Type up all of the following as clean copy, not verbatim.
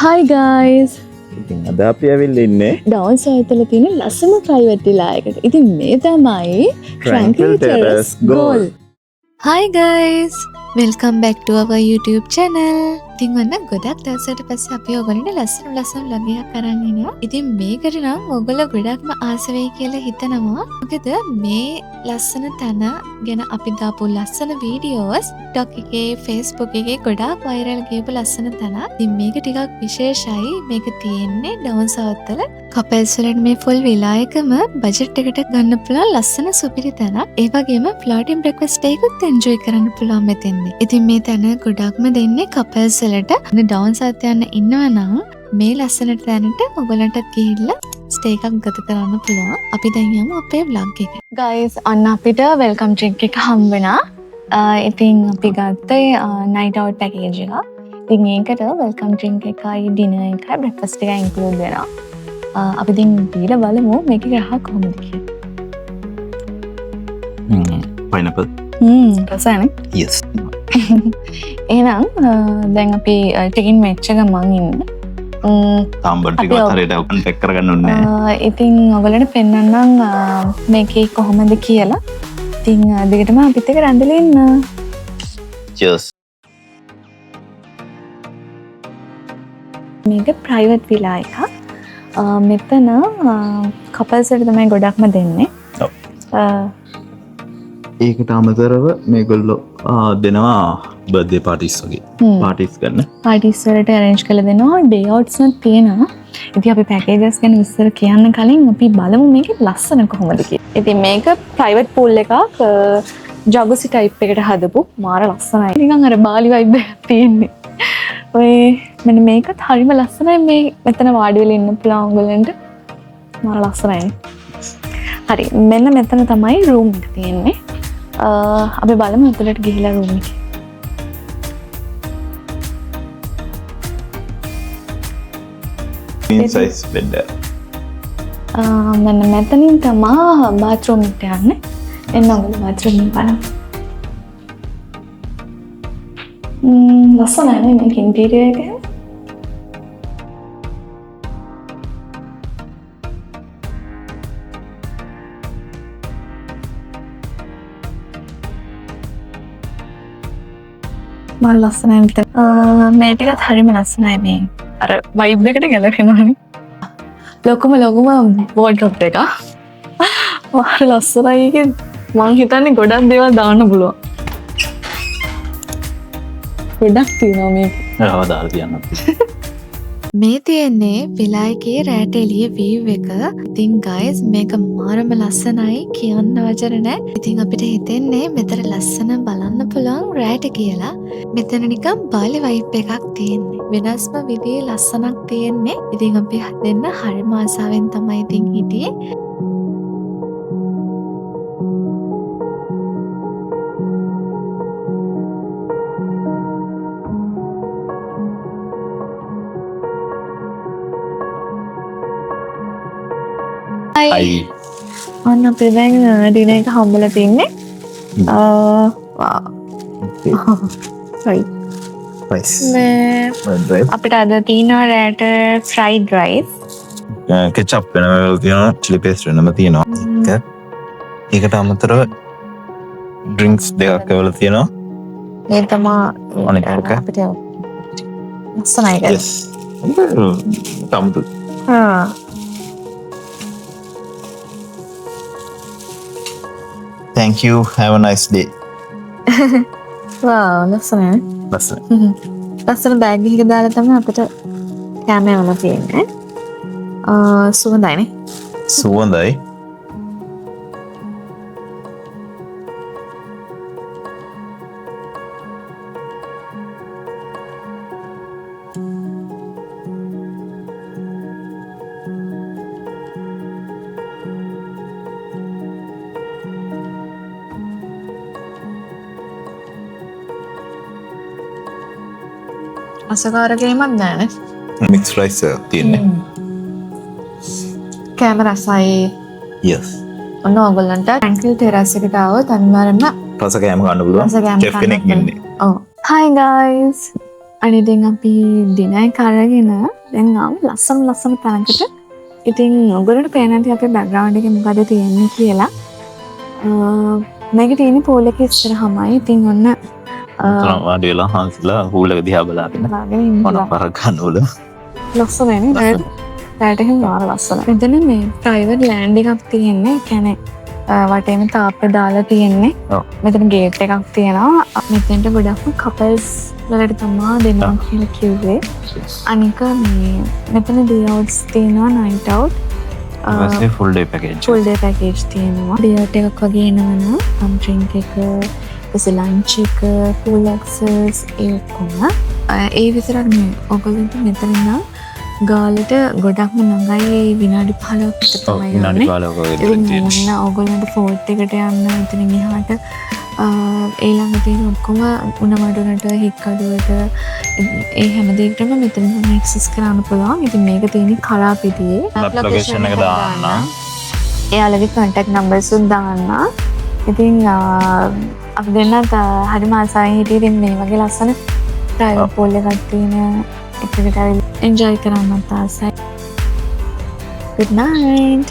Hi guys. ඉතින් අද අපි ඇවිල්ලා ඉන්නේ ඩවුන් සර්ව් වල තියෙන ලස්සන ප්‍රයිවට් විලා එකකට. ඉතින් මේ තමයි Tranquil Terrace Gold. Hi guys! Welcome back to our YouTube channel. ඉතින් ඔන්න ගොඩක් දවසකට පස්සේ අපි ඔයගොල්ලන්ට ලස්සන vlog එකක් අරන් එනවා. ඉතින් මේකට නම් ඔයගොල්ලෝ ගොඩක්ම ආස වෙයි කියලා හිතනවා. මොකද මේ ලස්සන තැන ගැන අපි දාපු ලස්සන වීඩියෝස් TikTok එකේ Facebook එකේ ගොඩාක් viral ගියපු ලස්සන තැන. ඉතින් මේක ටිකක් විශේෂයි. මේක තියෙන්නේ ඩවුන් සවුත් වල කපල්ස් වලට මේ ෆුල් විලා එකම බජට් එකට ගන්න පුළුවන් ලස්සන සුපිරි තැනක්. ඒ වගේම floating breakfast එකකුත් enjoy කරන්න පුළුවන් මෙතෙන්දී. ඉතින් මේ තැන ගොඩක්ම දෙන්නේ කපල්ස් වලට ඩවුන් සවුත් යන්න ඉන්නවා නම් මේ ලස්සන තැනට ඔයගලන්ටත් ගිහිල්ලා ස්ටේ එකක් ගත කරන්න පුළුවන්. අපි දැන් යමු අපේ vlog එක. guys අන්න අපිට welcome drink එක හම්බ වෙනා. ඉතින් අපි ගත්තේ night out package එක. ඉතින් ඒකට welcome drink එකයි dinner එකයි breakfast එකයි include වෙනවා. අපි දැන් දීලා බලමු මේකේ රහ කොහොමද කියලා. pineapple. රසයි. Yes. එහෙනම් දැන් අපි ටිකින් මෙච්ච ගමන් ඉන්න. තාම්බන් ටිකවත් හරියට ඔපන් පැක් කරගන්න ඕනේ නැහැ. ඉතින් ඔයගලට පෙන්නන්නම් මේකේ කොහොමද කියලා. ඉතින් දිගටම අපිත් එක්ක රැඳලා ඉන්න. Cheers. මේක ප්‍රයිවට් විලා එකක්. මෙතන කපල්ස් වලට තමයි ගොඩක්ම දෙන්නේ. ඒකට අමතරව මේගොල්ලෝ දෙනවා බර්ත්ඩේ පාටිස් වගේ පාටිස් ගන්න. පාටිස් වලට arrange කරලා දෙනවා. ඩේ අවුට්ස් වත් තියෙනවා. ඉතින් අපි පැකේජස් ගැන විස්තර කියන්න කලින් අපි බලමු මේකේ ලස්සන කොහොමද කියලා. ඉතින් මේක ප්‍රයිවට් pool එකක් ජගුසි type එකට හදපු මාර ලස්සනයි. නිකන් අර බාලි vibe එකක් තියෙන්නේ. ඔය මෙන්න මේකත් හරිම ලස්සනයි. මේ මෙතන වාඩි වෙලා ඉන්න පුළුවන් ඔයගලන්ට. මාර ලස්සනයි. හරි මෙන්න මෙතන තමයි room එක තියෙන්නේ. අපි බලමු ඇතුළට ගිහිලා room එකේ. queen size bed. මෙන්න මෙතනින් තමයි bathroom එකට යන්නේ. එන්න ඔයගොල්ලෝ bathroom එක බලන්න. ලස්සනයි නේ මේක interior එක. මාර ලස්සනයි මෙතන. මේ ටිකත් හරිම ලස්සනයි මේ. අර vibe එකට ගැලපෙනවනේ. ලොකුම wardrobe එක. මාර ලස්සනයි ඒකේ. මං හිතන්නේ ගොඩක් දේවල් දාන්න පුළුවන්. ගොඩක් තියෙනවා මේක. ඒවා දාලා තියන්න. මේ තියෙන්නේ විලා එකේ රැට එළිය view එක. ඉතින් guys මේක මාරම ලස්සනයි කියන්න වචන නැහැ. ඉතින් අපිට හිතෙන්නේ මෙතන ලස්සන බලන්න පුළුවන් රැට කියලා. මෙතන නිකන් බාලි vibe එකක් තියෙන්නේ. වෙනස්ම විදිහේ ලස්සනක් තියෙන්නේ. ඉතින් අපි දෙන්න හරිම ආසාවෙන් තමයි ඉතින් හිටියේ. Hi. අන්න අපිට දැන් dinner එක හම්බලා තින්නේ. Rice. මේ අපිට අද තියෙනවා රැට fried rice. කෙචප් වෙනම තියෙනවා, chili paste වෙනම තියෙනවා. ඒකට අමතරව drinks දෙකක් වෙලා තියෙනවා. මේ තමයි අනිත් එක. අපිට ලස්සනයි ඒක. Yes. තමුතු. Thank you. Have a nice day. wow ලස්සනයි. ලස්සන. ලස්සන බෑග් එකක දාලා තමයි අපිට කැමරා වල තියෙන්නේ. සුවඳයිනේ. සුවඳයි. අසකාරකේමක් නැහැ. Mixed rice තියෙන්නේ. කැමරාසයි. Yes. ඔන්න ඔයගොල්ලන්ට Tranquil Terrace එකට ආවොත් අනිවාර්යෙන්ම රස කෑම ගන්න පුළුවන්. රස කෑම chef කෙනෙක් ඉන්නේ. ඔව්. Hi guys. අනේ දැන් අපි දිනයි කරගෙන දැන් ආව ලස්සන තැනකට. ඉතින් ඔයගොල්ලන්ට පේන ඇති අපේ බෑග්ග්‍රවුන්ඩ් එකේ මොකද තියෙන්නේ කියලා. මේක තියෙන්නේ පූල් එකේ ඉස්සරහමයි. ඉතින් ඔන්න වාඩි වෙලා හාන්සිලා හූලක දිහා බලාගෙන මොන පරක් ගන්නවල ලස්සනයි නේද? රැට එහෙම වාර ලස්සන. මෙතන මේ ප්‍රයිවට් ලෑන්ඩ් එකක් තියෙන්නේ. කියන්නේ වටේම තාප්ප දාලා තියෙන්නේ. මෙතන ගේට් එකක් තියෙනවා. මෙතෙන්ට ගොඩක්ම කපල්ස් වලට තමයි දෙනවා කියලා කිව්වේ. අනික මේ මෙතන ඩේ අවුට්ස් තියෙනවා නයිට් අවුට්. ඊපස්සේ full day package. Full day package තියෙනවා. ඩේ අවුට් එකක් වගේ එනවනම් ඩ්‍රින්ක් එක, ඊපස්සේ ලන්ච් එක, පූල් ඇක්සස් ඒ ඔක්කොම. ඒ විතරක් නෙවෙයි. ඔයගොල්ලන්ට මෙතන ඉඳන් ගාලට ගොඩක්ම නඟයි විනාඩි 15ක් විතර තමයි විනාඩි යන්නේ. 15ක වගේ ඉතින් ඔයගොල්ලන්ට ෆෝර්ට් එකට යන්න ඉතින් එහාට ඒ ළඟ තියෙන ඔක්කොම උණමඩුනට හික්කඩුවට ඒ හැම දෙයකටම මෙතන තමයි ඇක්සස් කරන්න පුළුවන්. ඉතින් මේක තියෙන්නේ කලාපිටියේ. ලොකේෂන් එක දාන්න. එයාලගේ contact numbers උත් දාන්න. ඉතින් අපි දෙන්නත් හරිම ආසාවෙන් හිටියේ. ඉතින් මේ වගේ ලස්සන ප්‍රයිවට් pool එකක් තියෙන එකට එන්ජොයි කරන්නත් ආසයි. Good night.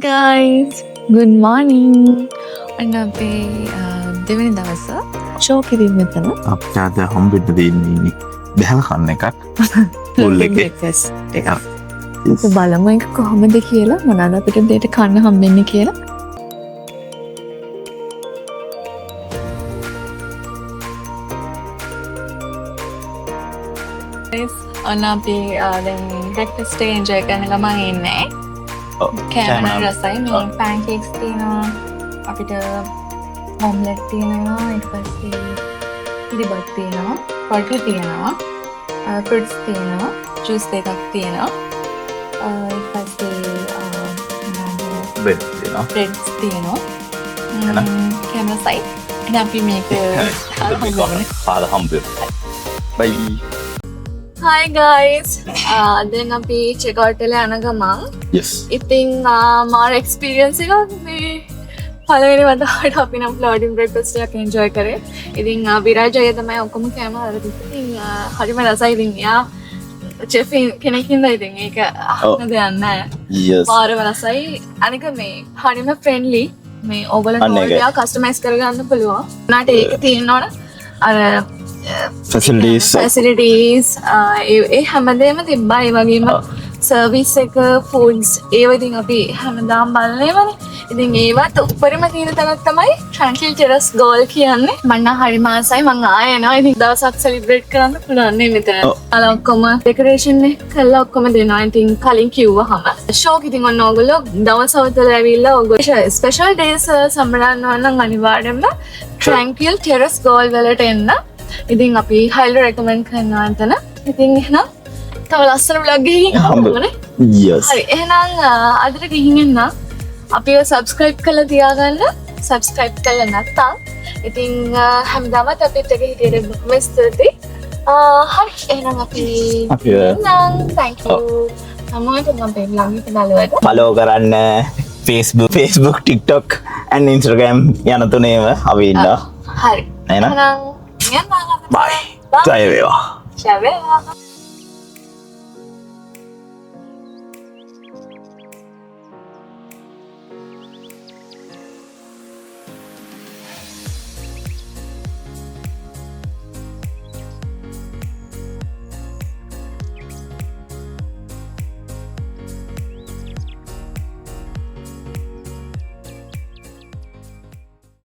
Guys, good morning. අන්න අපේ දෙවෙනි දවස ෂෝ කිරීම මෙතන. අපිට අද හම්බෙන්න දෙන්නේ බැහැ කන්න එකක්. ෆුල් එකේ. breakfast එකක්. අපි බලමු ඒක කොහොමද කියලා, මොනවාද අපිට දෙයට කන්න හම්බෙන්නේ කියලා. ඔන්න අපි දැන් breakfast එක enjoy කරන ගමන් ඉන්නේ. කෑමන රසයි. මේ pancakes තියෙනවා, අපිට omelette තියෙනවා, ඊට පස්සේ ඉරිබත් තියෙනවා, පොටි තියෙනවා, fruits තියෙනවා, juice දෙකක් තියෙනවා, ඊට පස්සේ බෙඩ් දෙනවා. breads තියෙනවා. කෑම රසයි. ඉතින් අපි මේක කාලා හම්බෙන්න. බයි. Hi guys. දැන් අපි check out වෙලා යන ගමන් yes. ඉතින් මාර එක්ස්පීරියන්ස් එකක් මේ පළවෙනි වතාවට අපි නම් ෆ්ලෝටින් බ්‍රෙක්ෆාස්ට් එකක් එන්ජොයි කරේ. ඉතින් විරාජය තමයි ඔක්කොම කෑම හදලා තිබ්බේ. ඉතින් හරිම රසයි. ඉතින් යා චෙෆ් කෙනෙක් ඉඳලා ඉතින් ඒක අහන්න දෙයක් නැහැ. yes. මාරම රසයි. අනික මේ හරිම ෆ්‍රෙන්ඩ්ලි. මේ ඕගොල්ලෝ ඕල්ඩියා කස්ටමයිස් කරගන්න පුළුවන්. උනාට ඒක තියෙනවනේ අර facilities ඒ හැමදේම තිබ්බා. ඒ වගේම සර්විස් එක, ෆුඩ්ස් ඒව ඉතින් අපි හැමදාම බලනේවනේ. ඉතින් ඒවත් උඩරිම තියෙන තැනක් තමයි Tranquil Terrace Goal කියන්නේ. මම නම් හරිම ආසයි. මම ආයෙ එනවා. ඉතින් දවසක් සෙලිබ්‍රේට් කරන්න පුළුවන් නේ මෙතන. අල ඔක්කොම ඩෙකරේෂන් එක කළා ඔක්කොම දෙනවා. ඉතින් කලින් කිව්වහම ෂෝක් ඉතින් ඔන්න ඕගොල්ලෝ දවස් අවතල ඇවිල්ලා ඕගොල්ලෝ ස්පෙෂල් ඩේස් සම්බන්ධව නම් අනිවාර්යෙන්ම Tranquil Terrace Goal වලට එන්න. ඉතින් අපි highly recommend කරනවා එතන. ඉතින් එහෙනම් තව ලස්සන vlog එකකින් හම්බුනේ. yes. හරි. එහෙනම් අදට ගිහින් එන්න. අපිව subscribe කරලා තියාගන්න. subscribe කරලා නැත්නම් ඉතින් හැමදාමත් අපිත් එක හිටියට බොහොම ස්තුතියි. හරි. එහෙනම් අපි නම් thank you. සමහරවිට මම මේ vlog එක බලුවට follow කරන්න Facebook, TikTok and Instagram යන තුනේම අපි ඉන්නවා. හරි. එහෙනම් එහෙනම් bye. ජය වේවා. ජය වේවා.